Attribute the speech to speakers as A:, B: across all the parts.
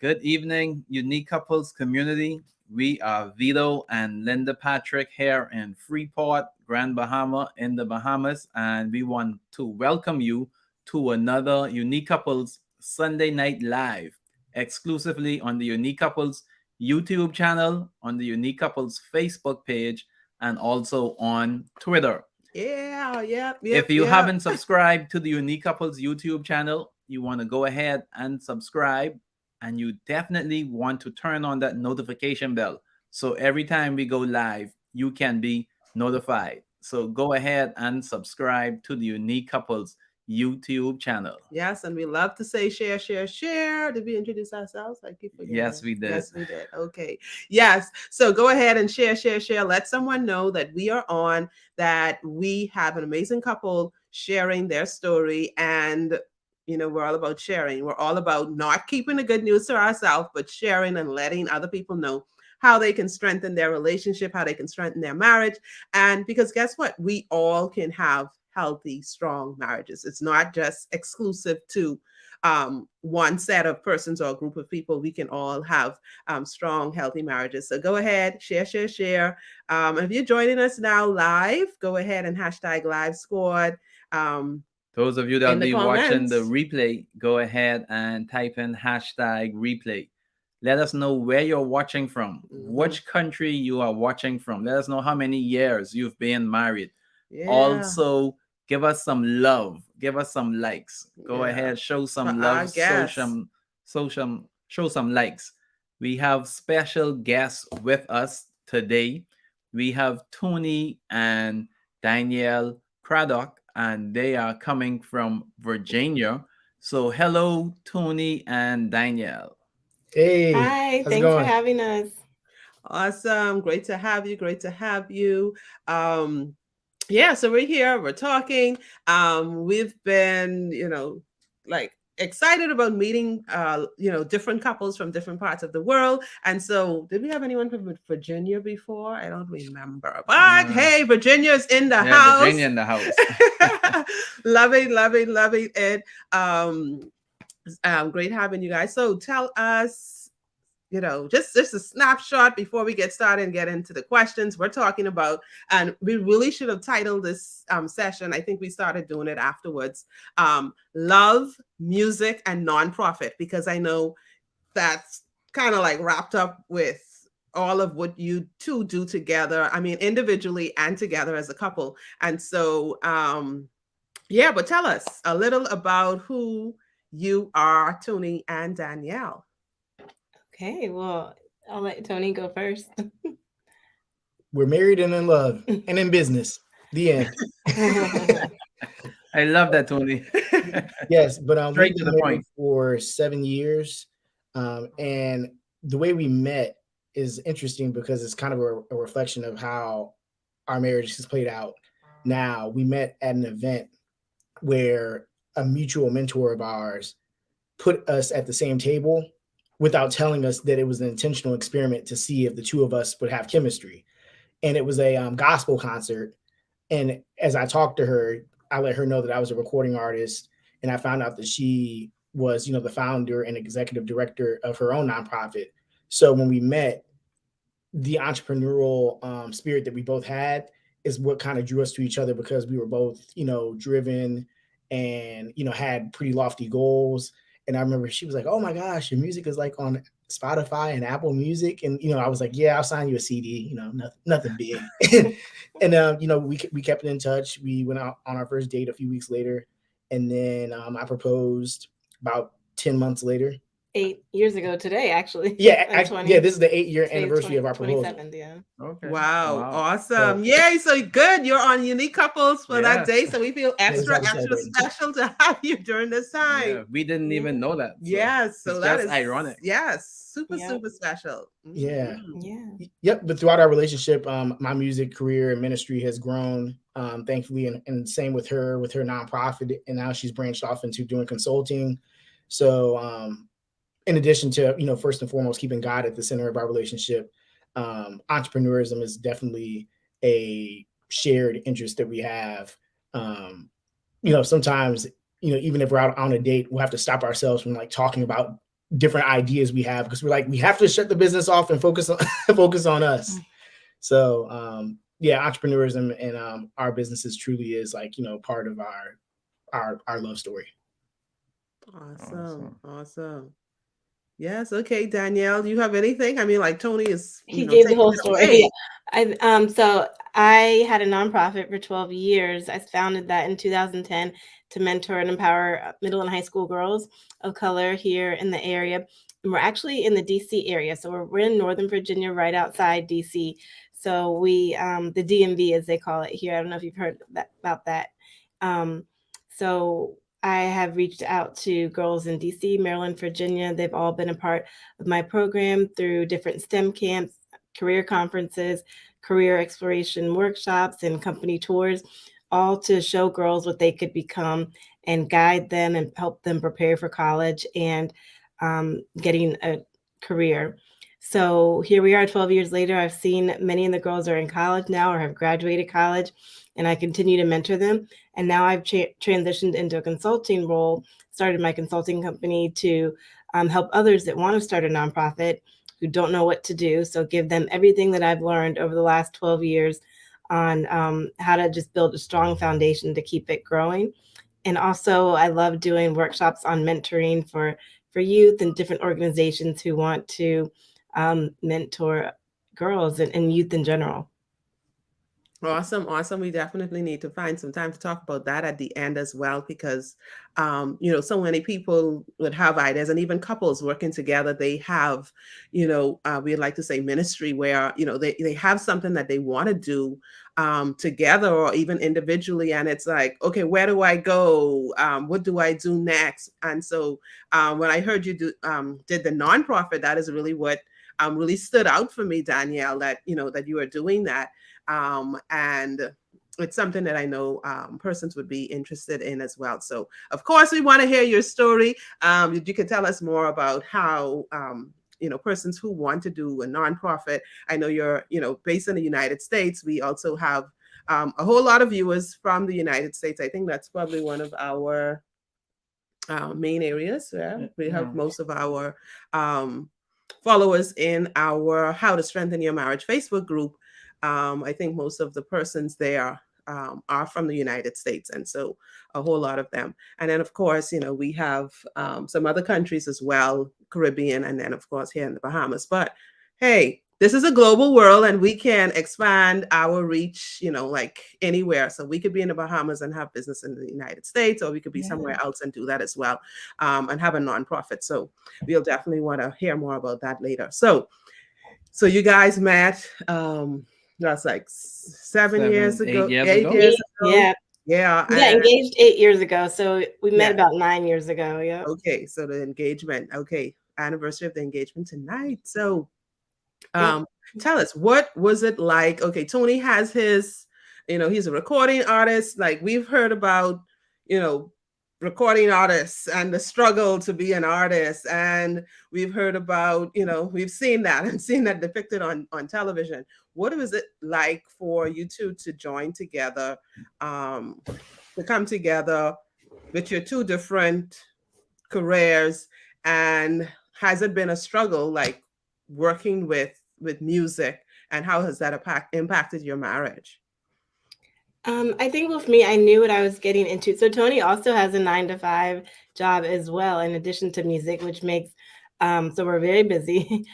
A: Good evening, Unique Couples community. We are Vito and Linda Patrick here in Freeport, Grand Bahama in the Bahamas, and we want to welcome you to another Unique Couples Sunday Night Live, exclusively on the Unique Couples YouTube channel, on the Unique Couples Facebook page, and also on Twitter. If you haven't subscribed to the Unique Couples YouTube channel, you want to go ahead and subscribe, and you definitely want to turn on that notification bell. So every time we go live, you can be notified. So go ahead and subscribe to the Unique Couples YouTube channel.
B: Yes, and we love to say share, share, share. Did we introduce ourselves? I keep forgetting.
A: Yes, we did.
B: Yes, we did. Okay. Yes. So go ahead and share, share, share. Let someone know that we are on, that we have an amazing couple sharing their story. And, you know, we're all about sharing. We're all about not keeping the good news to ourselves, but sharing and letting other people know how they can strengthen their relationship, how they can strengthen their marriage. And because guess what? We all can have healthy, strong marriages. It's not just exclusive to one set of persons or a group of people. We can all have strong, healthy marriages. So go ahead, share, share, share. If you're joining us now live, go ahead and hashtag Live Squad.
A: Those of you that will be watching the replay, go ahead and type in hashtag replay. Let us know where you're watching from, which country you are watching from. Let us know how many years you've been married. Yeah. Also, give us some love. Give us some likes. Go ahead, show some love. Show some likes. We have special guests with us today. We have Tony and Danielle Craddock, and they are coming from Virginia. So hello, Tony and Danielle.
C: Hey.
D: Hi, thanks for having us.
B: Awesome. Great to have you. Great to have you. Yeah, so we're here, we're talking. We've been, excited about meeting, different couples from different parts of the world. And so did we have anyone from Virginia before? I don't remember. But hey, Virginia's in the house.
A: Virginia in the house.
B: Loving it. Great having you guys. So tell us, just a snapshot before we get started and get into the questions we're talking about. And we really should have titled this session, I think we started doing it afterwards, Love, Music, and Nonprofit, because I know that's kind of like wrapped up with all of what you two do together. I mean, individually and together as a couple. And so, but tell us a little about who you are, Tony and Danielle.
D: Okay, well, I'll let Tony go first.
C: We're married and in love and in business. The end.
A: I love that, Tony.
C: Yes, but
A: straight to the point.
C: For 7 years, and the way we met is interesting because it's kind of a reflection of how our marriage has played out. Now, we met at an event where a mutual mentor of ours put us at the same table without telling us that it was an intentional experiment to see if the two of us would have chemistry. And it was a gospel concert. And as I talked to her, I let her know that I was a recording artist. And I found out that she was, the founder and executive director of her own nonprofit. So when we met, the entrepreneurial spirit that we both had is what kind of drew us to each other, because we were both, driven and, had pretty lofty goals. And I remember she was like, "Oh my gosh, your music is like on Spotify and Apple Music." And, I was like, "Yeah, I'll sign you a CD, nothing big." And, we kept in touch. We went out on our first date a few weeks later. And then I proposed about 10 months later.
D: 8 years ago today, actually.
C: Yeah, this is the 8-year anniversary of our proposal.
D: 27th, yeah.
B: Okay. Wow. Awesome. Yay. So good. You're on Unique Couples for that day. So we feel extra special to have you during this time.
A: Yeah, we didn't even know that.
B: So yes. So that is
A: ironic.
B: Yes. Super special.
C: Yeah. Yep. But throughout our relationship, my music career and ministry has grown, thankfully, and same with her nonprofit. And now she's branched off into doing consulting. So, in addition to, first and foremost, keeping God at the center of our relationship, entrepreneurism is definitely a shared interest that we have. Sometimes, even if we're out on a date, we'll have to stop ourselves from talking about different ideas we have, because we're like, we have to shut the business off and focus on focus on us. So yeah, entrepreneurism and our businesses truly is like, part of our love story.
B: Awesome. Yes. Okay, Danielle, do you have anything? I mean, like Tony is,
D: He gave the
B: taking
D: whole
B: it
D: story.
B: away.
D: So I had a nonprofit for 12 years. I founded that in 2010 to mentor and empower middle and high school girls of color here in the area. And we're actually in the DC area. So we're in Northern Virginia, right outside DC. So we, the DMV, as they call it here. I don't know if you've heard about that. So I have reached out to girls in DC, Maryland, Virginia. They've all been a part of my program through different STEM camps, career conferences, career exploration workshops, and company tours, all to show girls what they could become and guide them and help them prepare for college and getting a career. So here we are 12 years later. I've seen many of the girls are in college now or have graduated college, and I continue to mentor them. And now I've transitioned into a consulting role, started my consulting company to help others that want to start a nonprofit who don't know what to do. So give them everything that I've learned over the last 12 years on how to just build a strong foundation to keep it growing. And also I love doing workshops on mentoring for youth and different organizations who want to mentor girls and youth in general.
B: Awesome. We definitely need to find some time to talk about that at the end as well, because, so many people would have ideas, and even couples working together, they have, we'd like to say ministry where, they have something that they want to do together or even individually. And it's like, okay, where do I go? What do I do next? And so when I heard you did the nonprofit, that is really what really stood out for me, Danielle, that, that you are doing that. And it's something that I know persons would be interested in as well. So, of course, we want to hear your story. You can tell us more about how, persons who want to do a nonprofit. I know you're, based in the United States. We also have a whole lot of viewers from the United States. I think that's probably one of our main areas. Yeah, we have most of our followers in our How to Strengthen Your Marriage Facebook group. I think most of the persons there are from the United States, and so a whole lot of them. And then, of course, we have some other countries as well, Caribbean, and then, of course, here in the Bahamas. But hey, this is a global world, and we can expand our reach, like anywhere. So we could be in the Bahamas and have business in the United States, or we could be somewhere else and do that as well, and have a nonprofit. So we'll definitely want to hear more about that later. So you guys met. That's like 7 years ago.
A: 8 years ago.
B: Yeah.
D: We got engaged 8 years ago. So we met about 9 years ago. Yeah.
B: Okay. So the engagement. Okay. Anniversary of the engagement tonight. So tell us, what was it like? Okay. Tony has his, he's a recording artist. Like we've heard about, recording artists and the struggle to be an artist. And we've heard about, we've seen that depicted on television. What was it like for you two to join together, to come together with your two different careers? And has it been a struggle, like working with music, and how has that impacted your marriage?
D: I think with me, I knew what I was getting into. So Tony also has a 9-to-5 job as well, in addition to music, which makes, so we're very busy.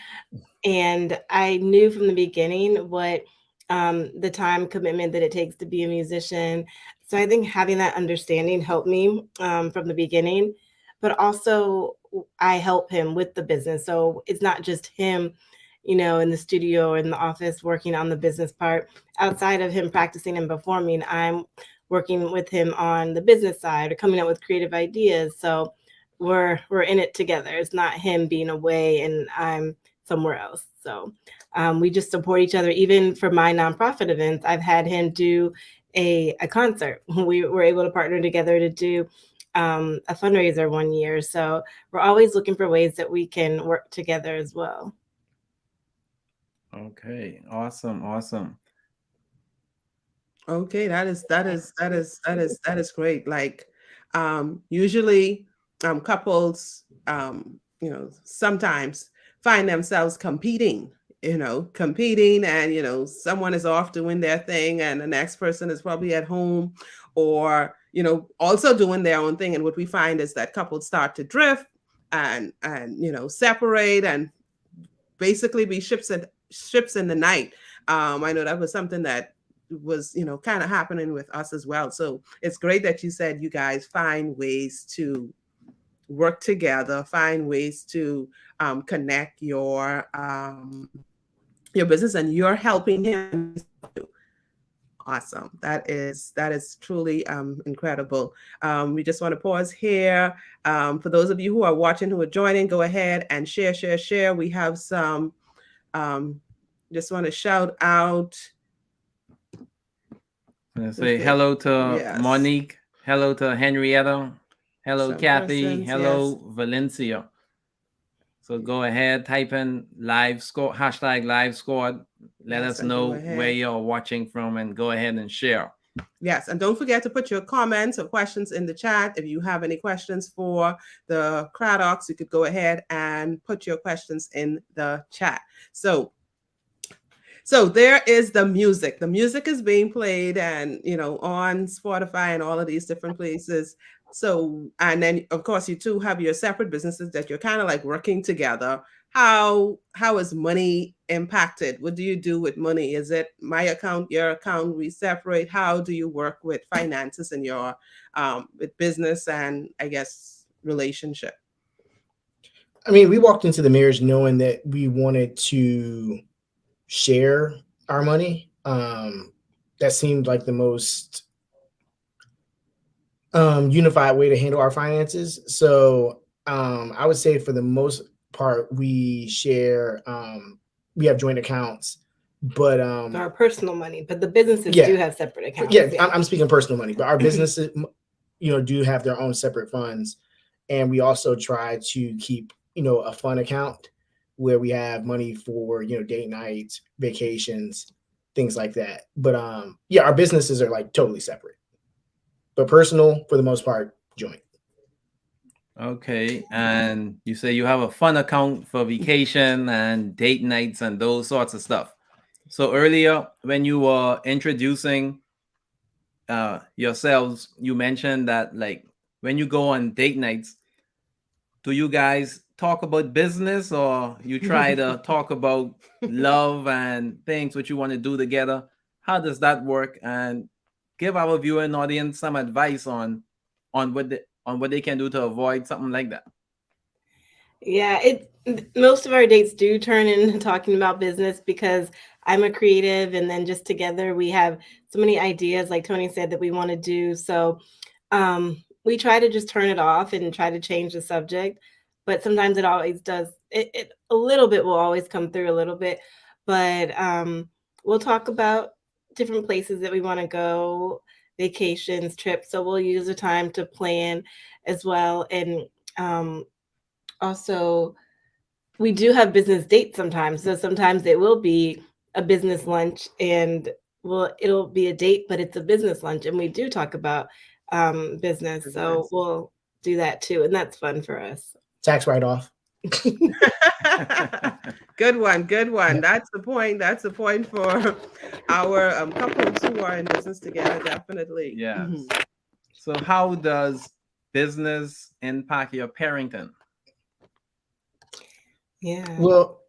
D: And I knew from the beginning what the time commitment that it takes to be a musician. So I think having that understanding helped me from the beginning, but also I help him with the business. So it's not just him, in the studio or in the office working on the business part. Outside of him practicing and performing, I'm working with him on the business side or coming up with creative ideas. So we're in it together. It's not him being away and I'm somewhere else. So we just support each other. Even for my nonprofit events, I've had him do a concert. We were able to partner together to do a fundraiser one year. So we're always looking for ways that we can work together as well.
A: Okay, awesome.
B: Okay, that is great. Like usually couples sometimes find themselves competing, and, someone is off doing their thing and the next person is probably at home or, also doing their own thing. And what we find is that couples start to drift and separate and basically be ships in the night. I know that was something that was, kind of happening with us as well. So it's great that you said you guys find ways to work together, find ways to connect your business, and you're helping him. Awesome. That is truly incredible. We just want to pause here. For those of you who are watching, who are joining, go ahead and share. We have some, just want to shout out.
A: Say hello to Monique. Hello to Henrietta. Hello, Kathy. Hello, Valencia. So go ahead, type in live score, hashtag live squad. Let us know where you're watching from and go ahead and share.
B: Yes. And don't forget to put your comments or questions in the chat. If you have any questions for the Craddocks, you could go ahead and put your questions in the chat. So there is the music. The music is being played and, on Spotify and all of these different places. So, and then of course you two have your separate businesses that you're kind of like working together. How is money impacted? What do you do with money? Is it my account, your account, we separate? How do you work with finances in your with business and I guess relationship?
C: I mean, we walked into the marriage knowing that we wanted to share our money. That seemed like the most unified way to handle our finances. So I would say for the most part, we share, we have joint accounts, but
D: our personal money, but the businesses do have separate accounts.
C: Yeah, I'm speaking personal money, but our businesses, do have their own separate funds. And we also try to keep, a fun account where we have money for, date nights, vacations, things like that. But our businesses are like totally separate. But personal, for the most part, joint.
A: Okay. And you say you have a fun account for vacation and date nights and those sorts of stuff. So earlier, when you were introducing yourselves, you mentioned that like when you go on date nights, do you guys talk about business or you try to talk about love and things which you want to do together? How does that work? And give our viewing audience some advice on what they can do to avoid something like that.
D: Yeah, most of our dates do turn into talking about business because I'm a creative, and then just together we have so many ideas, like Tony said, that we want to do. So we try to just turn it off and try to change the subject, but sometimes it always does. It a little bit will always come through a little bit, but we'll talk about different places that we want to go, vacations, trips. So we'll use the time to plan as well. And also we do have business dates sometimes. So sometimes it will be a business lunch and it'll be a date, but it's a business lunch. And we do talk about business. So we'll do that too. And that's fun for us.
C: Tax write-off.
B: Good one. That's the point for our couples who are in business together. Definitely.
A: Yeah. So how does business impact your parenting?
D: Yeah.
C: Well,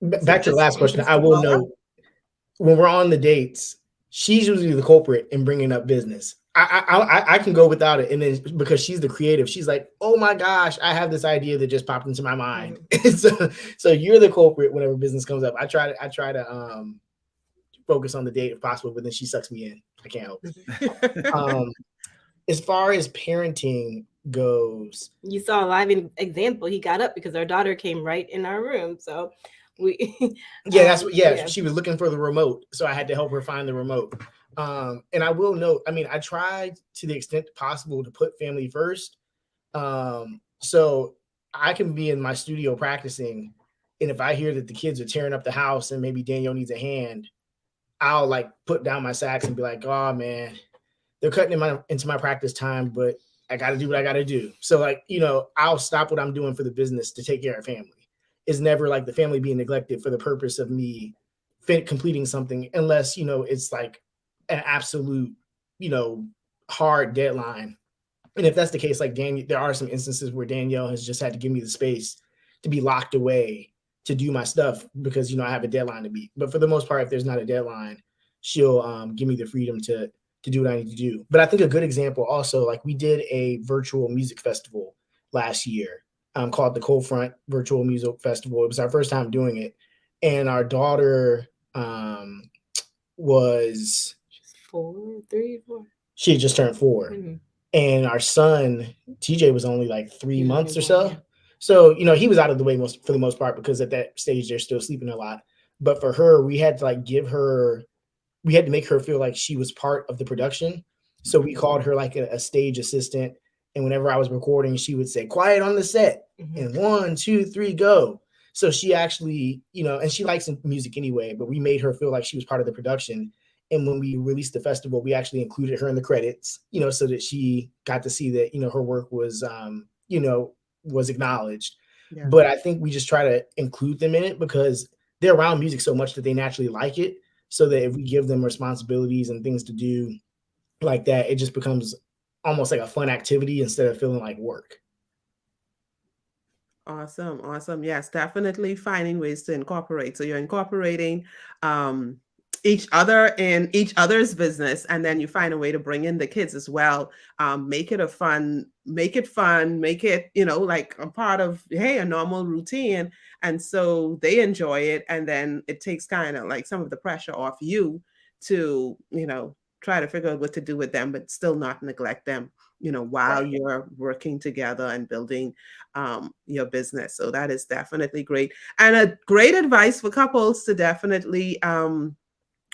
C: back to the last question. I will know when we're on the dates, she's usually the culprit in bringing up business. I can go without it, and then because she's the creative, she's like, "Oh my gosh, I have this idea that just popped into my mind." So you're the culprit whenever business comes up. I try to focus on the date if possible, but then she sucks me in. I can't help it. As far as parenting goes,
D: you saw a live example. He got up because our daughter came right in our room, so we
C: she was looking for the remote, so I had to help her find the remote. And I will note, I mean, I tried to the extent possible to put family first. So I can be in my studio practicing, and if I hear that the kids are tearing up the house and maybe Danielle needs a hand, I'll like put down my sax and be like, "Oh man, they're cutting into my practice time, but I got to do what I got to do. So like, you know, I'll stop what I'm doing for the business to take care of family. It's never like the family being neglected for the purpose of me completing something, unless, you know, it's like an absolute, you know, hard deadline. And if that's the case, like there are some instances where Danielle has just had to give me the space to be locked away to do my stuff because, you know, I have a deadline to meet. But for the most part, if there's not a deadline, she'll give me the freedom to do what I need to do. But I think a good example also, like we did a virtual music festival last year called the Cold Front Virtual Music Festival. It was our first time doing it. And our daughter was...
D: She's 4, 3, 4.
C: She had just turned 4.
D: Mm-hmm.
C: And our son, TJ, was only like 3 months or so. Yeah. So, you know, he was out of the way for the most part, because at that stage, they're still sleeping a lot. But for her, we had to like we had to make her feel like she was part of the production. So we called her like a stage assistant. And whenever I was recording, she would say, quiet on the set. Mm-hmm. And 1, 2, 3, go. So she actually, you know, and she likes music anyway, but we made her feel like she was part of the production. And when we released the festival, we actually included her in the credits, you know, so that she got to see that, you know, her work was, you know, was acknowledged. Yeah. But I think we just try to include them in it because they're around music so much that they naturally like it. So that if we give them responsibilities and things to do like that, it just becomes almost like a fun activity instead of feeling like work.
B: Awesome. Awesome. Yes, definitely finding ways to incorporate. So you're incorporating each other in each other's business, and then you find a way to bring in the kids as well. Make it fun, make it, you know, like a part of, hey, a normal routine. And so they enjoy it. And then it takes kind of like some of the pressure off you to, you know, try to figure out what to do with them, but still not neglect them, you know, while you're working together and building your business. So that is definitely great. And a great advice for couples to definitely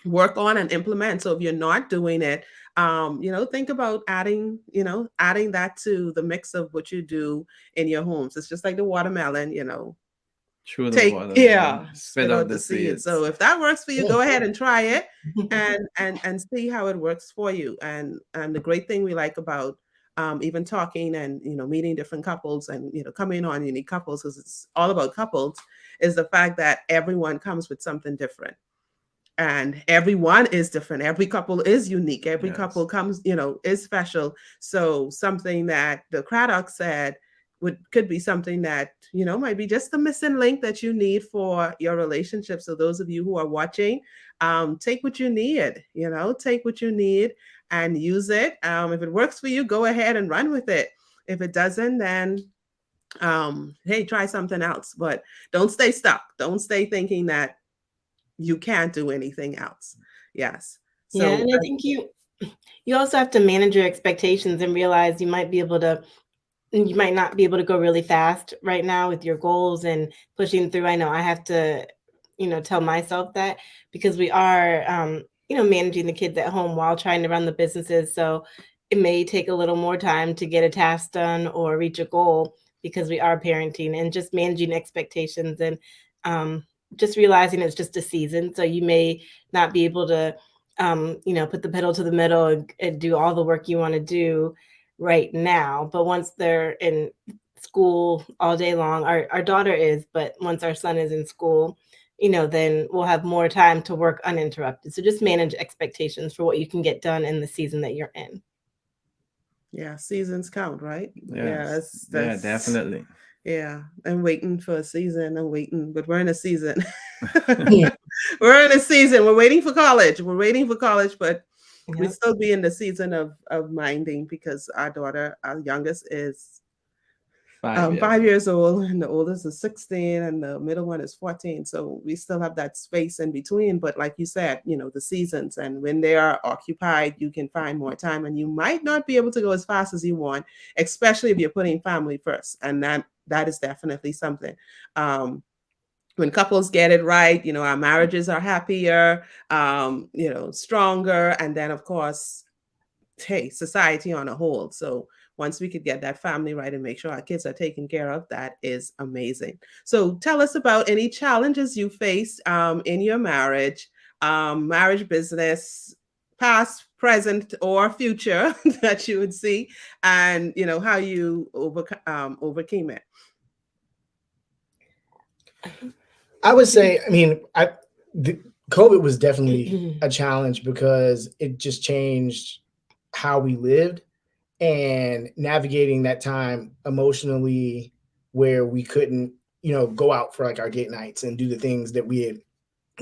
B: work on and implement. So if you're not doing it, you know, think about adding that to the mix of what you do in your homes. It's just like the watermelon, you know, spit out the seeds. So if that works for you, go ahead and try it and see how it works for you. And the great thing we like about even talking and, you know, meeting different couples and, you know, coming on Unique Couples, because it's all about couples, is the fact that everyone comes with something different. And everyone is different. Every couple is unique. Every couple comes, you know, is special. So something that the Craddock said could be something that, you know, might be just the missing link that you need for your relationship. So those of you who are watching, take what you need, you know, take what you need and use it. If it works for you, go ahead and run with it. If it doesn't, then hey, try something else. But don't stay stuck. Don't stay thinking that you can't do anything else. Yes.
D: So, yeah, and I think you also have to manage your expectations and realize you might not be able to go really fast right now with your goals and pushing through. I know I have to, you know, tell myself that, because we are, you know, managing the kids at home while trying to run the businesses. So it may take a little more time to get a task done or reach a goal, because we are parenting, and just managing expectations and, just realizing it's just a season. So you may not be able to, you know, put the pedal to the metal and do all the work you want to do right now. But once they're in school all day long, our daughter is, but once our son is in school, you know, then we'll have more time to work uninterrupted. So just manage expectations for what you can get done in the season that you're in.
B: Yeah, seasons count, right?
A: Yes. Yeah, definitely.
B: Yeah, I'm waiting for a season. But we're in a season. We're in a season. We're waiting for college. But we'll still be in the season of minding, because our youngest is 5 years old, and the oldest is 16, and the middle one is 14. So we still have that space in between. But like you said, you know, the seasons, and when they are occupied, you can find more time, and you might not be able to go as fast as you want, especially if you're putting family first. And that is definitely something. When couples get it right, you know, our marriages are happier, you know, stronger. And then, of course, hey, society on a whole. So once we could get that family right and make sure our kids are taken care of, that is amazing. So tell us about any challenges you faced in your marriage business, past, present or future that you would see, and how you overcame it.
C: I would say, I mean, COVID was definitely a challenge because it just changed how we lived, and navigating that time emotionally where we couldn't, go out for like our date nights and do the things that we had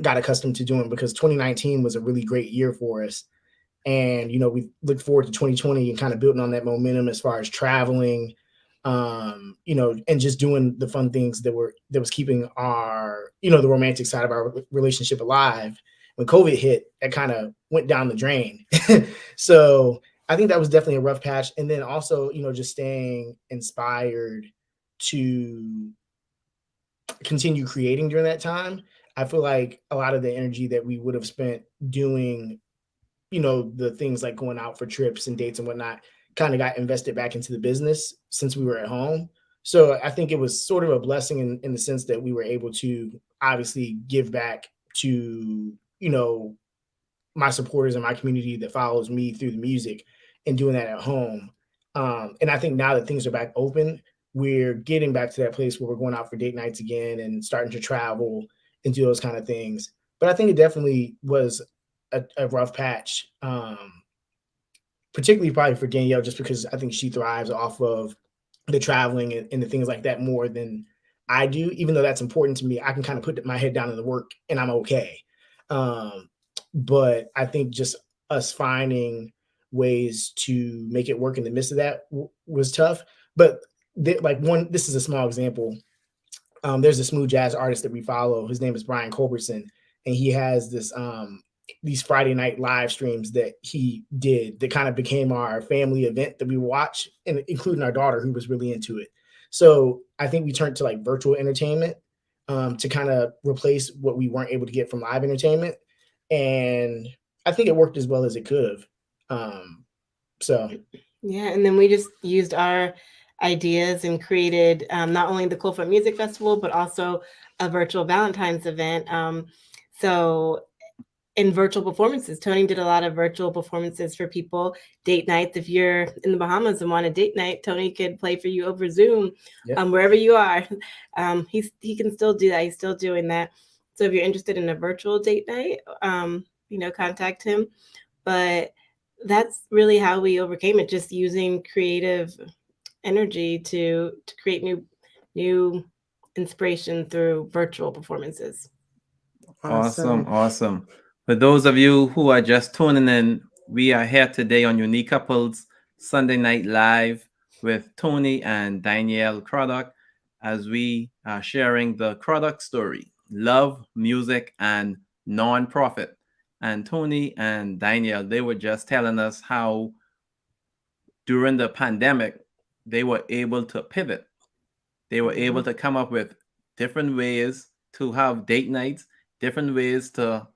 C: got accustomed to doing, because 2019 was a really great year for us. And, we look forward to 2020 and kind of building on that momentum as far as traveling, and just doing the fun things that was keeping our, the romantic side of our relationship alive. When COVID hit, that kind of went down the drain. So I think that was definitely a rough patch. And then also, just staying inspired to continue creating during that time. I feel like a lot of the energy that we would have spent doing, the things like going out for trips and dates and whatnot kind of got invested back into the business since we were at home. So I think it was sort of a blessing in the sense that we were able to obviously give back to, my supporters and my community that follows me through the music, and doing that at home. And I think now that things are back open, we're getting back to that place where we're going out for date nights again and starting to travel and do those kind of things. But I think it definitely was a rough patch, particularly probably for Danielle, just because I think she thrives off of the traveling and the things like that more than I do. Even though that's important to me, I can kind of put my head down in the work and I'm okay. But I think just us finding ways to make it work in the midst of that was tough. But this is a small example. There's a smooth jazz artist that we follow. His name is Brian Culbertson, and he has these Friday night live streams that he did that kind of became our family event that we watch, and including our daughter, who was really into it. So I think we turned to like virtual entertainment to kind of replace what we weren't able to get from live entertainment. And I think it worked as well as it could have.
D: Yeah, and then we just used our ideas and created not only the Cold Front Music Festival, but also a virtual Valentine's event. So in virtual performances, Tony did a lot of virtual performances for people, date nights. If you're in the Bahamas and want a date night, Tony could play for you over Zoom, wherever you are. He can still do that. He's still doing that. So if you're interested in a virtual date night, contact him. But that's really how we overcame it, just using creative energy to create new inspiration through virtual performances.
A: Awesome. For those of you who are just tuning in, we are here today on Unique Couples Sunday Night Live with Tony and Danielle Craddock, as we are sharing the Craddock story, love, music, and nonprofit. And Tony and Danielle, they were just telling us how during the pandemic, they were able to pivot. They were able to come up with different ways to have date nights, different ways to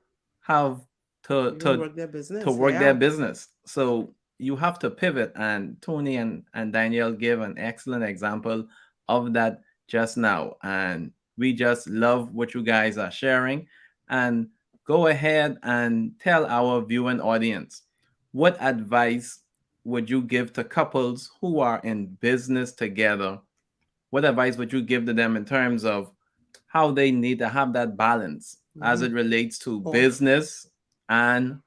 A: have to
B: work their business.
A: Their business. So you have to pivot, and Tony and Danielle gave an excellent example of that just now. And we just love what you guys are sharing. And go ahead and tell our viewing audience, what advice would you give to couples who are in business together? What advice would you give to them in terms of how they need to have that balance as it relates to business and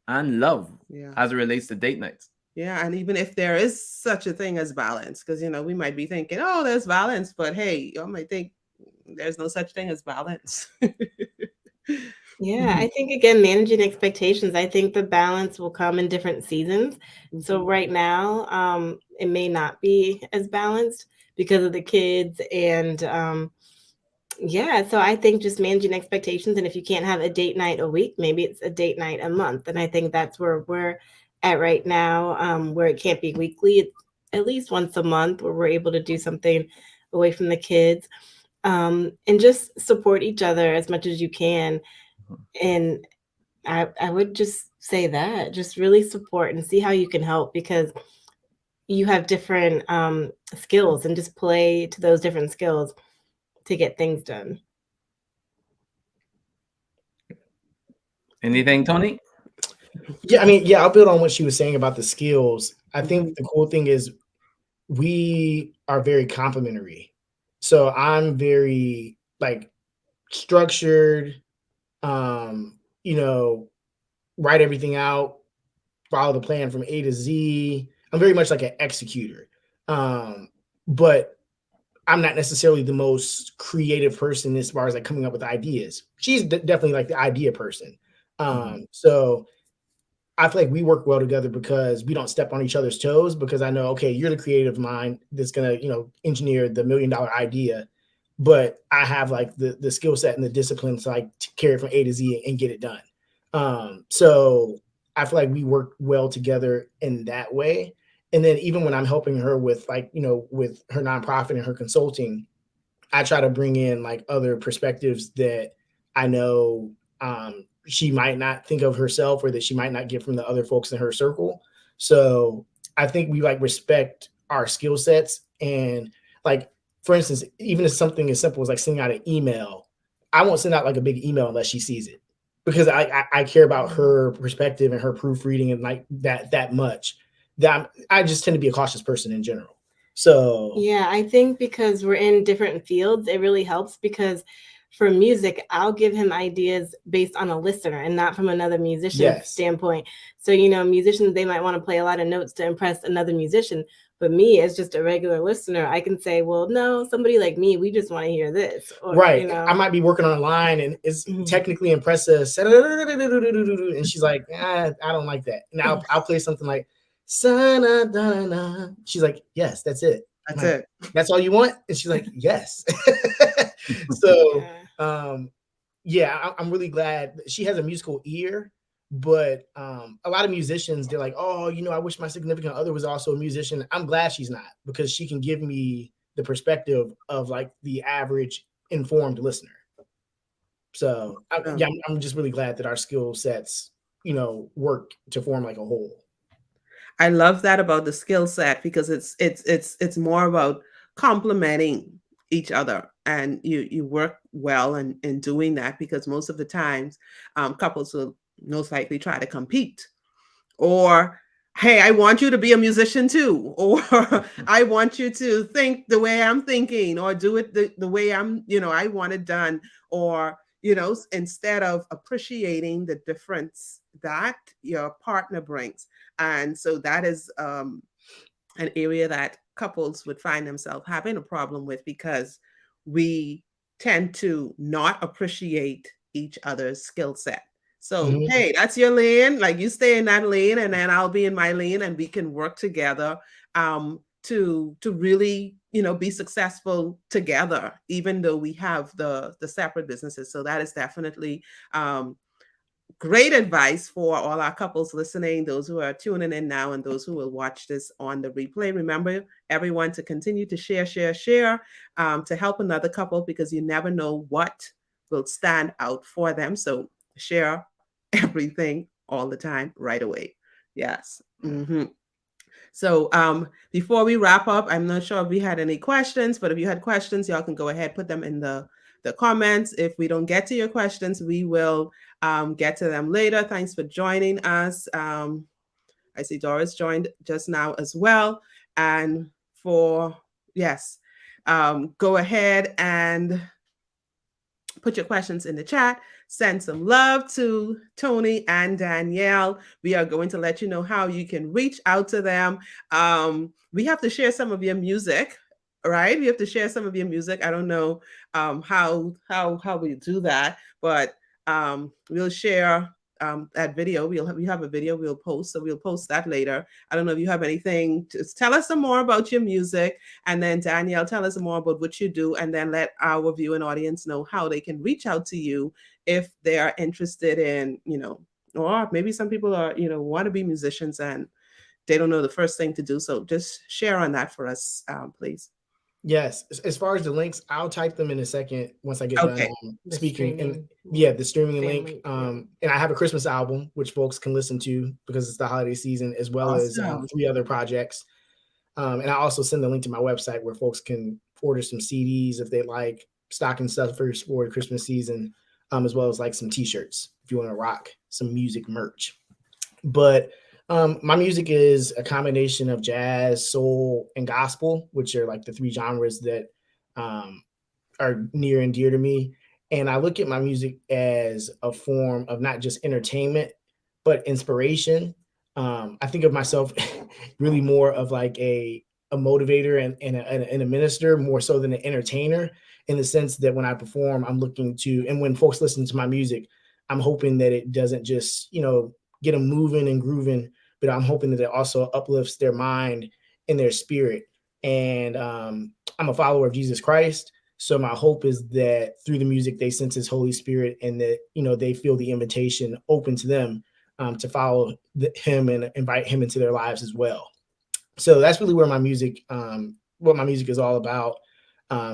A: love, as it relates to date nights?
B: Yeah, and even if there is such a thing as balance, because we might be thinking, oh, there's balance, but hey, you might think there's no such thing as balance.
D: Yeah, I think again, managing expectations. I think the balance will come in different seasons. So right now, it may not be as balanced because of the kids, and so I think just managing expectations. And if you can't have a date night a week, maybe it's a date night a month. And I think that's where we're at right now, where it can't be weekly. It's at least once a month where we're able to do something away from the kids, and just support each other as much as you can. And I would just say that, just really support and see how you can help, because you have different skills, and just play to those different skills to get things done.
A: Anything, Tony?
C: Yeah, I mean, yeah, I'll build on what she was saying about the skills. I think
B: Mhm.
C: the cool thing is we are very complementary. So I'm very like structured, you know, write everything out, follow the plan from A to Z. I'm very much like an executor. But I'm not necessarily the most creative person as far as like coming up with ideas. She's definitely like the idea person. So I feel like we work well together because we don't step on each other's toes, because I know, okay, you're the creative mind that's gonna, engineer the $1 million idea, but I have like the skill set and the discipline to like carry it from A to Z and get it done. So I feel like we work well together in that way. And then even when I'm helping her with like, with her nonprofit and her consulting, I try to bring in like other perspectives that I know she might not think of herself, or that she might not get from the other folks in her circle. So I think we like respect our skill sets. And like, for instance, even if something as simple as like sending out an email, I won't send out like a big email unless she sees it, because I care about her perspective and her proofreading and like that much, that I just tend to be a cautious person in general. So
D: Yeah, I think because we're in different fields, it really helps, because for music, I'll give him ideas based on a listener and not from another musician's
C: yes.
D: standpoint. So, musicians, they might want to play a lot of notes to impress another musician. But me, as just a regular listener, I can say, well, no, somebody like me, we just want to hear this. Or,
C: Right. I might be working on a line and it's technically impressive. And she's like, I don't like that. And I'll play something like, she's like, yes, that's it.
B: That's
C: Like,
B: it.
C: that's all you want? And she's like, yes. So, yeah, I'm really glad she has a musical ear. But a lot of musicians, they're like, oh, I wish my significant other was also a musician. I'm glad she's not, because she can give me the perspective of like the average informed listener. So yeah, I'm just really glad that our skill sets, work to form like a whole.
B: I love that about the skill set, because it's more about complementing each other, and you work well in doing that, because most of the times couples will most likely try to compete, or hey, I want you to be a musician too, or I want you to think the way I'm thinking, or do it the way I want it done, or instead of appreciating the difference that your partner brings. And so that is an area that couples would find themselves having a problem with, because we tend to not appreciate each other's skill set. So, hey, that's your lane. Like, you stay in that lane, and then I'll be in my lane, and we can work together to really be successful together, even though we have the separate businesses. So that is definitely great advice for all our couples listening, those who are tuning in now, and those who will watch this on the replay. Remember, everyone, to continue to share to help another couple, because you never know what will stand out for them. So share everything all the time, right away. Yes. So before we wrap up, I'm not sure if we had any questions, but if you had questions, y'all can go ahead, put them in the comments. If we don't get to your questions, we will get to them later. Thanks for joining us. I see Doris joined just now as well. And go ahead and put your questions in the chat. Send some love to Tony and Danielle. We are going to let you know how you can reach out to them. We have to share some of your music, right? We have to share some of your music. I don't know how we do that, but we'll share that video. We have a video we'll post, so we'll post that later. I don't know if you have anything. Just tell us some more about your music, and then Danielle, tell us more about what you do, and then let our viewing audience know how they can reach out to you if they are interested in, or maybe some people are, want to be musicians and they don't know the first thing to do. So just share on that for us, please.
C: Yes. As far as the links, I'll type them in a second once I get done speaking. And the streaming link. And I have a Christmas album, which folks can listen to because it's the holiday season, as well as 3 other projects. And I also send the link to my website where folks can order some CDs if they like, stocking stuffers for the Christmas season, as well as like some t-shirts if you want to rock some music merch. But my music is a combination of jazz, soul, and gospel, which are like the three genres that are near and dear to me. And I look at my music as a form of not just entertainment, but inspiration. I think of myself really more of like a motivator and a minister more so than an entertainer, in the sense that when I perform, I'm looking to, and when folks listen to my music, I'm hoping that it doesn't just, get them moving and grooving, but I'm hoping that it also uplifts their mind and their spirit. And I'm a follower of Jesus Christ. So my hope is that through the music, they sense his Holy Spirit, and that, they feel the invitation open to them to follow him and invite him into their lives as well. So that's really where what my music is all about.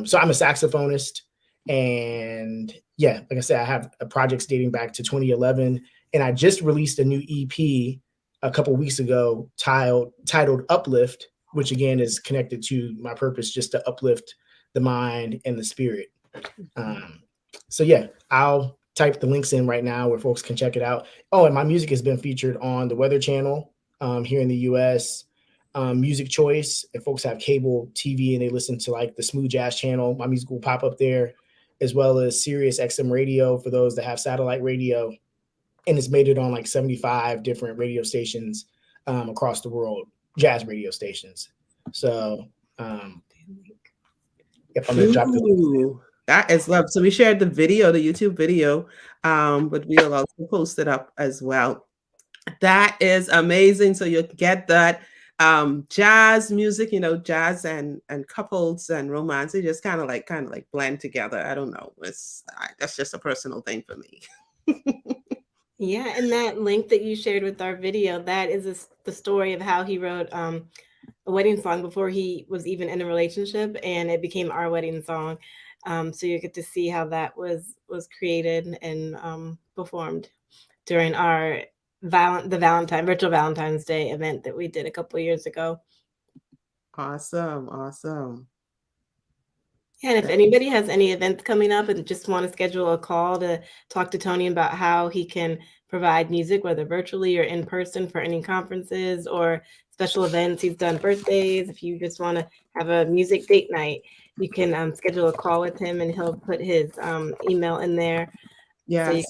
C: So I'm a saxophonist, and yeah, like I said, I have projects dating back to 2011, and I just released a new EP a couple weeks ago titled Uplift, which again is connected to my purpose, just to uplift the mind and the spirit. So yeah, I'll type the links in right now where folks can check it out. Oh, and my music has been featured on the Weather Channel here in the US, Music Choice. If folks have cable TV and they listen to like the Smooth Jazz channel, my music will pop up there, as well as Sirius XM Radio for those that have satellite radio. And it's made it on like 75 different radio stations across the world, jazz radio stations. So, yep, I'm gonna drop the link.
B: That is love. So we shared the video, the YouTube video, but we'll also post it up as well. That is amazing. So you'll get that jazz music, jazz and couples and romance. They just kind of like blend together. I don't know. That's just a personal thing for me.
D: Yeah, and that link that you shared with our video, that is the story of how he wrote a wedding song before he was even in a relationship, and it became our wedding song. So you get to see how that was created and performed during our virtual Valentine's Day event that we did a couple of years ago.
B: Awesome.
D: And if anybody has any events coming up and just want to schedule a call to talk to Tony about how he can provide music, whether virtually or in person, for any conferences or special events, he's done birthdays. If you just want to have a music date night, you can schedule a call with him, and he'll put his email in there.
B: Yeah.
D: So you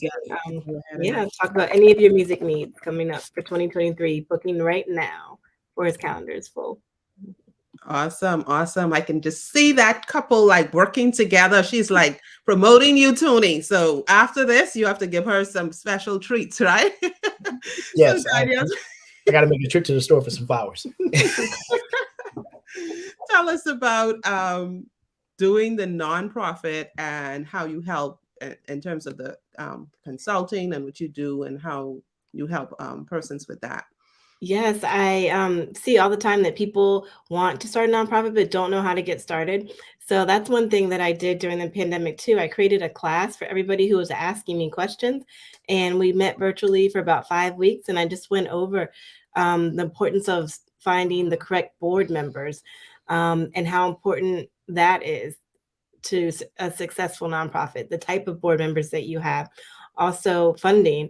D: can talk about any of your music needs coming up for 2023, booking right now, or his calendar is full.
B: Awesome. I can just see that couple like working together. She's like promoting you, Tony. So after this, you have to give her some special treats, right?
C: Yes. So, I got to make a trip to the store for some flowers.
B: Tell us about doing the nonprofit and how you help in terms of the consulting and what you do and how you help persons with that.
D: Yes, I see all the time that people want to start a nonprofit but don't know how to get started. So that's one thing that I did during the pandemic too. I created a class for everybody who was asking me questions, and we met virtually for about 5 weeks. And I just went over the importance of finding the correct board members and how important that is to a successful nonprofit, the type of board members that you have. Also funding.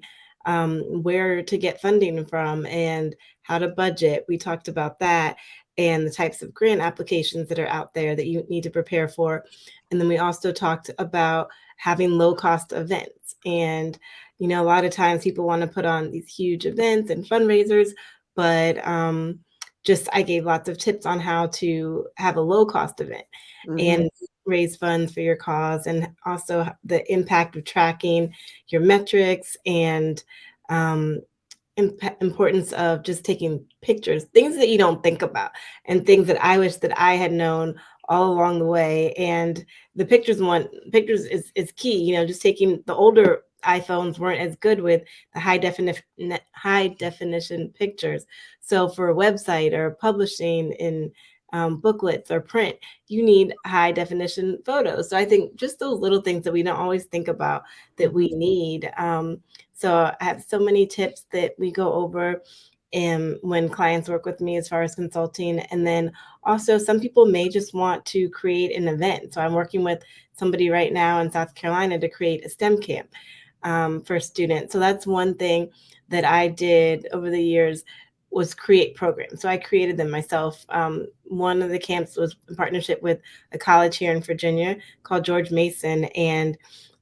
D: Where to get funding from and how to budget. We talked about that, and the types of grant applications that are out there that you need to prepare for. And then we also talked about having low cost events. And, a lot of times people want to put on these huge events and fundraisers, but I gave lots of tips on how to have a low cost event and raise funds for your cause, and also the impact of tracking your metrics and importance of just taking pictures, things that you don't think about, and things that I wish that I had known all along the way. And the pictures is key. Just taking the older iPhones weren't as good with the high definition pictures. So for a website or publishing in booklets or print, you need high definition photos. So I think just those little things that we don't always think about that we need. So I have so many tips that we go over when clients work with me as far as consulting. And then also some people may just want to create an event. So I'm working with somebody right now in South Carolina to create a STEM camp for students. So that's one thing that I did over the years was create programs. So I created them myself. One of the camps was in partnership with a college here in Virginia called George Mason, and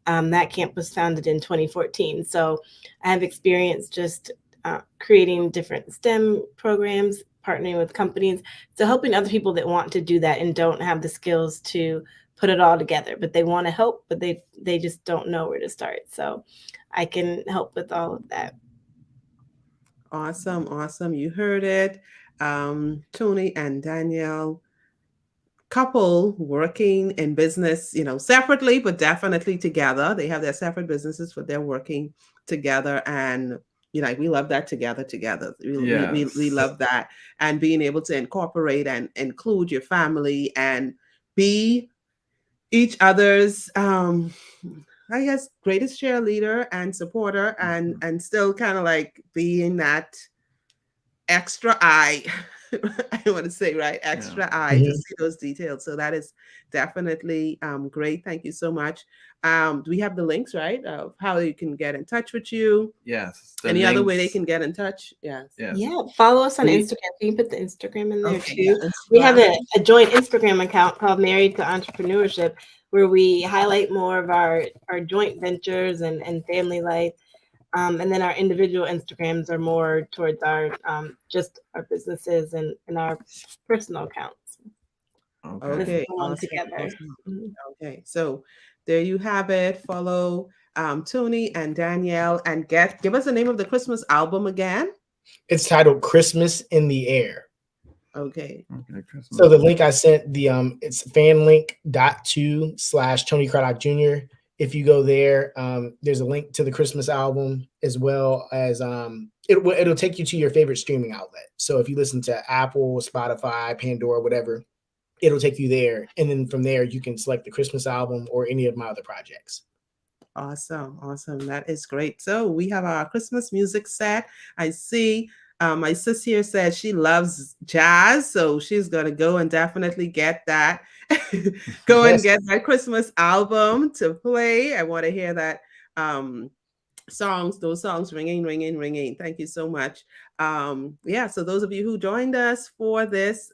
D: that camp was founded in 2014. So I have experience just creating different STEM programs, partnering with companies, so helping other people that want to do that and don't have the skills to put it all together, but they want to help, but they just don't know where to start. So I can help with all of that.
B: Awesome, awesome. You heard it. Tony and Danielle, couple working in business, separately, but definitely together. They have their separate businesses, but they're working together. And we love that together. We love that. And being able to incorporate and include your family and be each other's I guess greatest cheerleader and supporter, and still kind of like being that extra eye. I want to say, right, extra eye to see those details. So that is definitely great. Thank you so much. Do we have the links, right, of how you can get in touch with you?
A: Yes.
B: Any other way they can get in touch? Yes.
D: Yeah. Follow us on Instagram. Can you put the Instagram in there too?
B: Yeah,
D: we have a joint Instagram account called Married to Entrepreneurship, where we highlight more of our joint ventures and family life. And then our individual Instagrams are more towards our just our businesses and our personal accounts.
B: Okay. Awesome.
D: Together.
B: Awesome. Okay. So there you have it. Follow Tony and Danielle, and give us the name of the Christmas album again.
C: It's titled Christmas in the Air.
B: Okay.
C: So the link I sent, it's fanlink.to/Tony Craddock Jr. If you go there, there's a link to the Christmas album, as well as it'll take you to your favorite streaming outlet. So if you listen to Apple, Spotify, Pandora, whatever, it'll take you there. And then from there, you can select the Christmas album or any of my other projects.
B: Awesome. That is great. So we have our Christmas music set. I see my sis here says she loves jazz, so she's going to go and definitely get that. And get that Christmas album to play. I want to hear that those songs ringing. Thank you so much. So those of you who joined us for this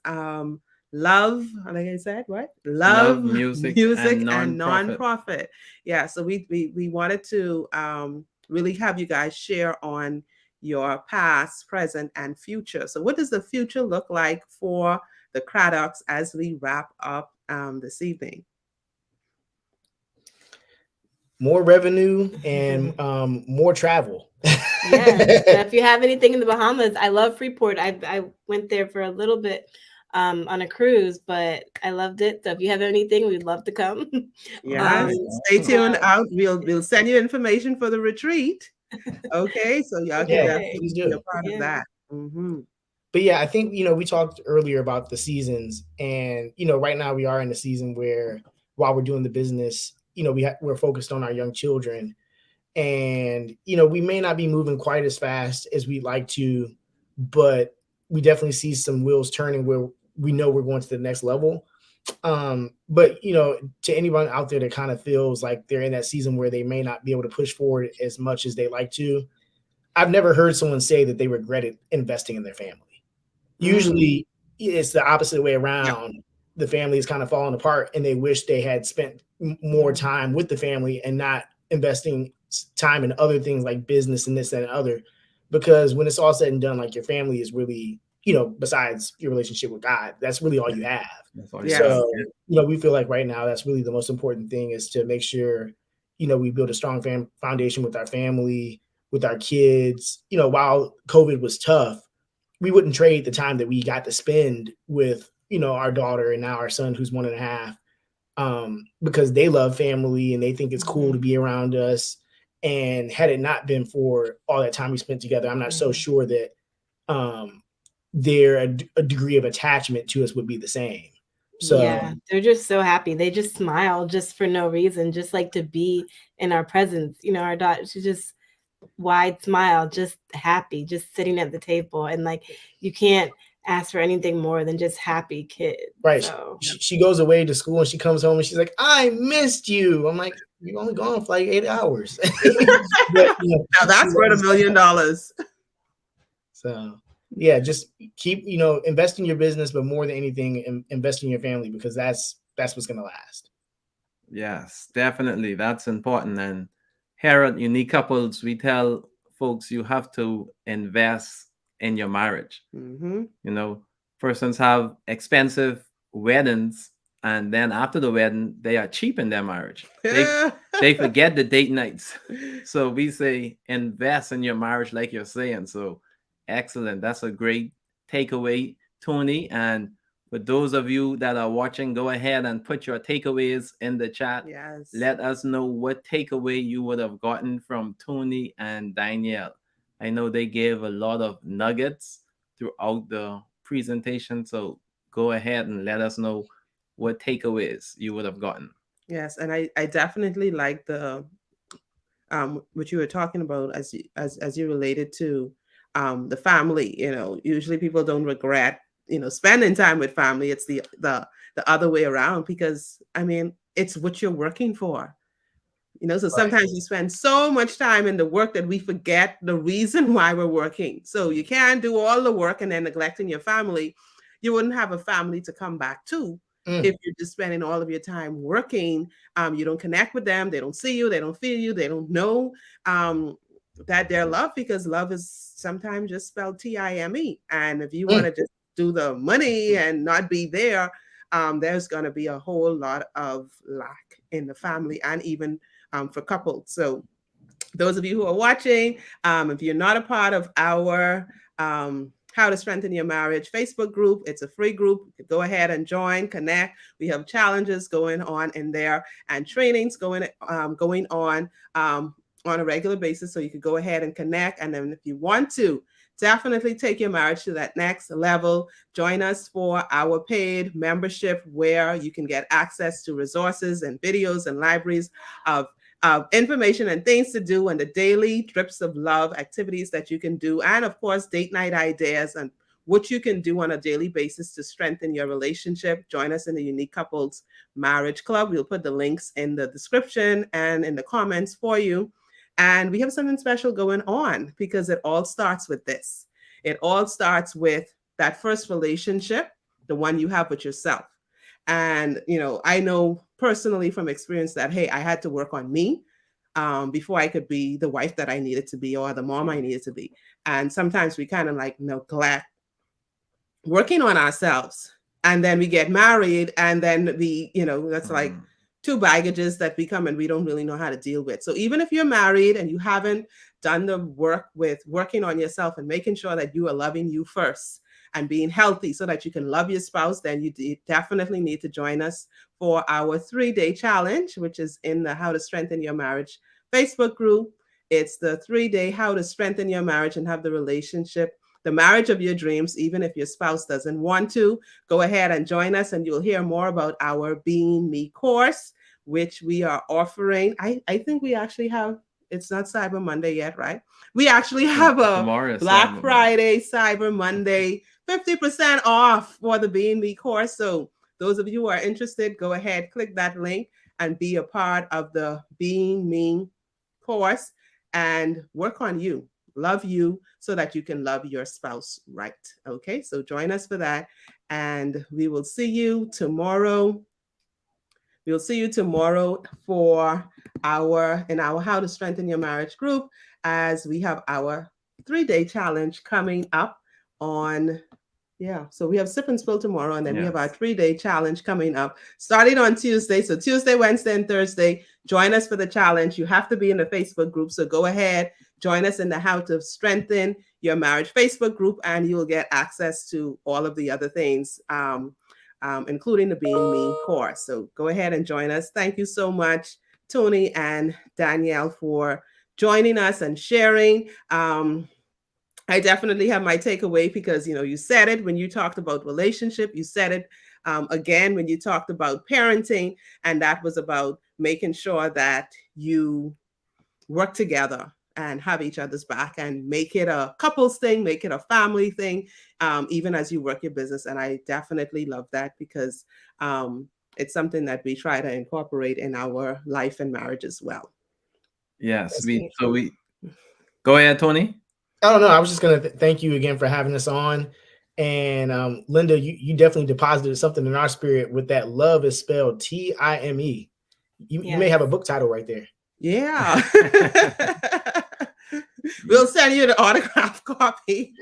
B: love, like I said, what? Love music and nonprofit. Yeah, so we wanted to really have you guys share on your past, present, and future. So what does the future look like for the Craddocks as we wrap up this evening?
C: More revenue and more travel.
D: Yeah. So if you have anything in the Bahamas, I love Freeport. I went there for a little bit on a cruise, but I loved it. So if you have anything, we'd love to come.
B: Yes. Stay tuned out. We'll send you information for the retreat. Okay, so y'all can definitely be a part of that.
C: But yeah, I think, we talked earlier about the seasons, and, right now we are in a season where, while we're doing the business, we're focused on our young children, and, we may not be moving quite as fast as we'd like to, but we definitely see some wheels turning where we know we're going to the next level. But to anyone out there that kind of feels like they're in that season where they may not be able to push forward as much as they like to, I've never heard someone say that they regretted investing in their family. Usually it's the opposite way around. Yeah. The family is kind of falling apart and they wish they had spent more time with the family and not investing time in other things like business and this and other, because when it's all said and done, like, your family is really, besides your relationship with God, that's really all you have. So, we feel like right now that's really the most important thing, is to make sure, we build a strong foundation with our family, with our kids. While COVID was tough, we wouldn't trade the time that we got to spend with, our daughter and now our son, who's 1.5, because they love family and they think it's cool to be around us. And had it not been for all that time we spent together, I'm not so sure that a degree of attachment to us would be the same. So
D: yeah, they're just so happy. They just smile just for no reason, just like to be in our presence. Our daughter, she just wide smile, just happy, just sitting at the table. And like, you can't ask for anything more than just happy kids.
C: Right.
D: So
C: She goes away to school and she comes home and she's like, I missed you. I'm like, you've only gone for like 8 hours. But,
B: now that's worth $1 million.
C: So yeah, just keep, invest in your business, but more than anything, invest in your family, because that's what's going to last.
A: Yes, definitely. That's important. And here at Unique Couples, we tell folks you have to invest in your marriage. Persons have expensive weddings, and then after the wedding, they are cheap in their marriage. They forget the date nights. So we say invest in your marriage, like you're saying. So excellent. That's a great takeaway, Tony. And for those of you that are watching, go ahead and put your takeaways in the chat.
B: Yes.
A: Let us know what takeaway you would have gotten from Tony and Danielle. I know they gave a lot of nuggets throughout the presentation. So go ahead and let us know what takeaways you would have gotten.
B: Yes, and I definitely like the what you were talking about as you related to the family. Usually people don't regret spending time with family. It's the other way around, because it's what you're working for. So sometimes we spend so much time in the work that we forget the reason why we're working. So you can't do all the work and then neglecting your family. You wouldn't have a family to come back to if you're just spending all of your time working. You don't connect with them. They don't see you. They don't feel you. They don't know that they're loved, because love is sometimes just spelled TIME. And if you want to just do the money and not be there, there's going to be a whole lot of lack in the family, and even for couples. So those of you who are watching, if you're not a part of our How to Strengthen Your Marriage Facebook group, it's a free group. You can go ahead and join, connect. We have challenges going on in there and trainings going on a regular basis. So you could go ahead and connect. And then if you want to definitely take your marriage to that next level, join us for our paid membership, where you can get access to resources and videos and libraries of information and things to do, and the daily drips of love activities that you can do. And of course, date night ideas and what you can do on a daily basis to strengthen your relationship. Join us in the Unique Couples Marriage Club. We'll put the links in the description and in the comments for you. And we have something special going on, because it all starts with this. It all starts with that first relationship, the one you have with yourself. And, I know personally from experience that, hey, I had to work on me before I could be the wife that I needed to be, or the mom I needed to be. And sometimes we kind of neglect working on ourselves. And then we get married, and then we, that's like two baggages that we come and we don't really know how to deal with. So even if you're married and you haven't done the work with working on yourself and making sure that you are loving you first and being healthy so that you can love your spouse, then you definitely need to join us for our 3-day challenge, which is in the How to Strengthen Your Marriage Facebook group. It's the 3-day How to Strengthen Your Marriage and have the relationship, the marriage of your dreams, even if your spouse doesn't want to. Go ahead and join us, and you'll hear more about our Being Me course, which we are offering. I think we actually have, it's not Cyber Monday yet, right? We actually have a Black Friday, Cyber Monday, 50% off for the Being Me course. So those of you who are interested, go ahead, click that link and be a part of the Being Me course and work on you. Love you so that you can love your spouse right. Okay, so join us for that, and we will see you tomorrow. We'll see you tomorrow for our How to Strengthen Your Marriage group, as we have our 3-day challenge coming up on. So we have Sip and Spill tomorrow, and then we have our 3-day challenge coming up starting on Tuesday. So Tuesday, Wednesday, and Thursday, join us for the challenge. You have to be in the Facebook group. So go ahead, join us in the How to Strengthen Your Marriage Facebook group, and you will get access to all of the other things, including the Being Me course. So go ahead and join us. Thank you so much, Tony and Danielle, for joining us and sharing. I definitely have my takeaway, because, you said it when you talked about relationship. You said it again when you talked about parenting, and that was about making sure that you work together and have each other's back and make it a couples thing, make it a family thing, even as you work your business. And I definitely love that because it's something that we try to incorporate in our life and marriage as well.
A: Yes, we go ahead, Tony.
C: I don't know. I was just going to thank you again for having us on. And Linda, you definitely deposited something in our spirit with that. Love is spelled Time. You may have a book title right there.
B: Yeah. We'll send you the autograph copy.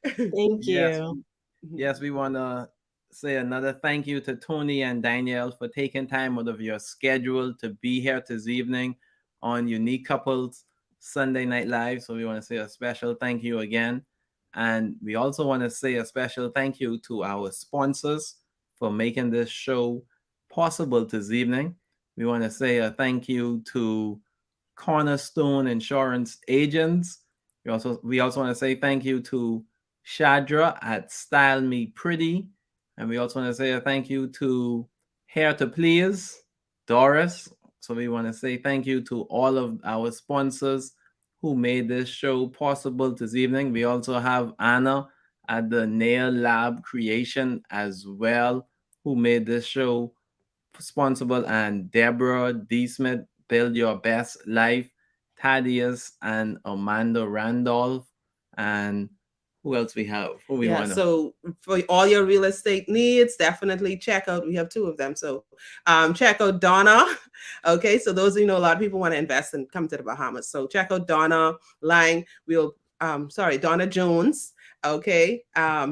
D: Thank you.
A: Yes, we want to say another thank you to Tony and Danielle for taking time out of your schedule to be here this evening on Unique Couples Sunday Night Live. So we want to say a special thank you again. And we also want to say a special thank you to our sponsors for making this show possible this evening. We want to say a thank you to Cornerstone Insurance Agents. We also want to say thank you to Shadra at Style Me Pretty. And we also want to say a thank you to Hair to Please, Doris. So we want to say thank you to all of our sponsors who made this show possible this evening. We also have Anna at the Nail Lab Creation as well, who made this show responsible, and Deborah D. Smith, Build Your Best Life, Thaddeus and Amanda Randolph, and who else we have?
B: So for all your real estate needs, definitely check out, we have two of them. So check out Donna. Okay. So those, a lot of people want to invest and come to the Bahamas. So check out Donna Lang. Donna Jones. Okay.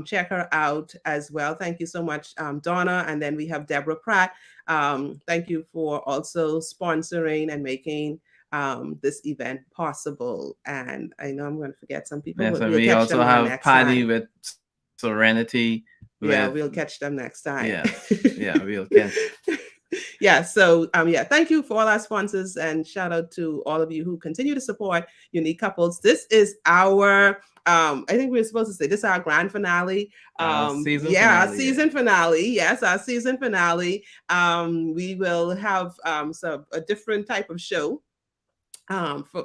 B: Check her out as well. Thank you so much, Donna. And then we have Deborah Pratt. Thank you for also sponsoring and making this event possible. And I know I'm going to forget some people.
A: Yes, and we also have Patty with Serenity.
B: We'll catch them next time.
A: Yeah, we'll catch.
B: So thank you for all our sponsors, and shout out to all of you who continue to support Unique Couples. This is our I think we were supposed to say this is our grand finale.
A: Season finale.
B: Season finale. Yes, our season finale. We will have a different type of show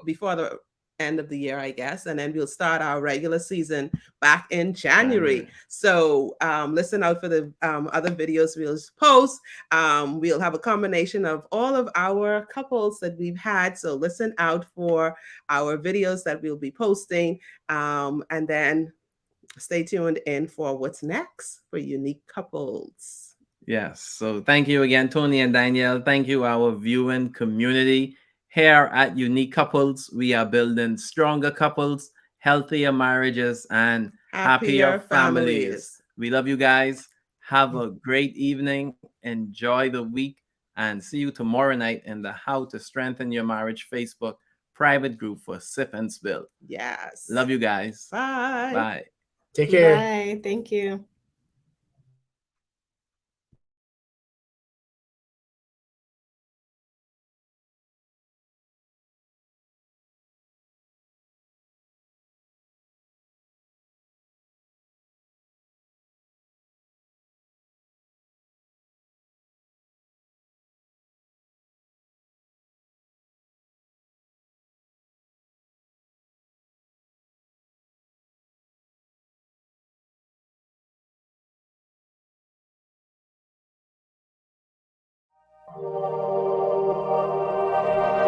B: before the end of the year, I guess, and then we'll start our regular season back in January. So listen out for the other videos we'll post. We'll have a combination of all of our couples that we've had, so listen out for our videos that we'll be posting, and then stay tuned in for what's next for Unique Couples.
A: Yes, so thank you again, Tony and Danielle. Thank you, our viewing community. Here at Unique Couples, we are building stronger couples, healthier marriages, and happier families. We love you guys. Have a great evening. Enjoy the week, and see you tomorrow night in the How to Strengthen Your Marriage Facebook private group for Sip and Spill.
B: Yes.
A: Love you guys.
B: Bye.
A: Bye.
C: Take care.
D: Bye. Thank you.
E: Thank you.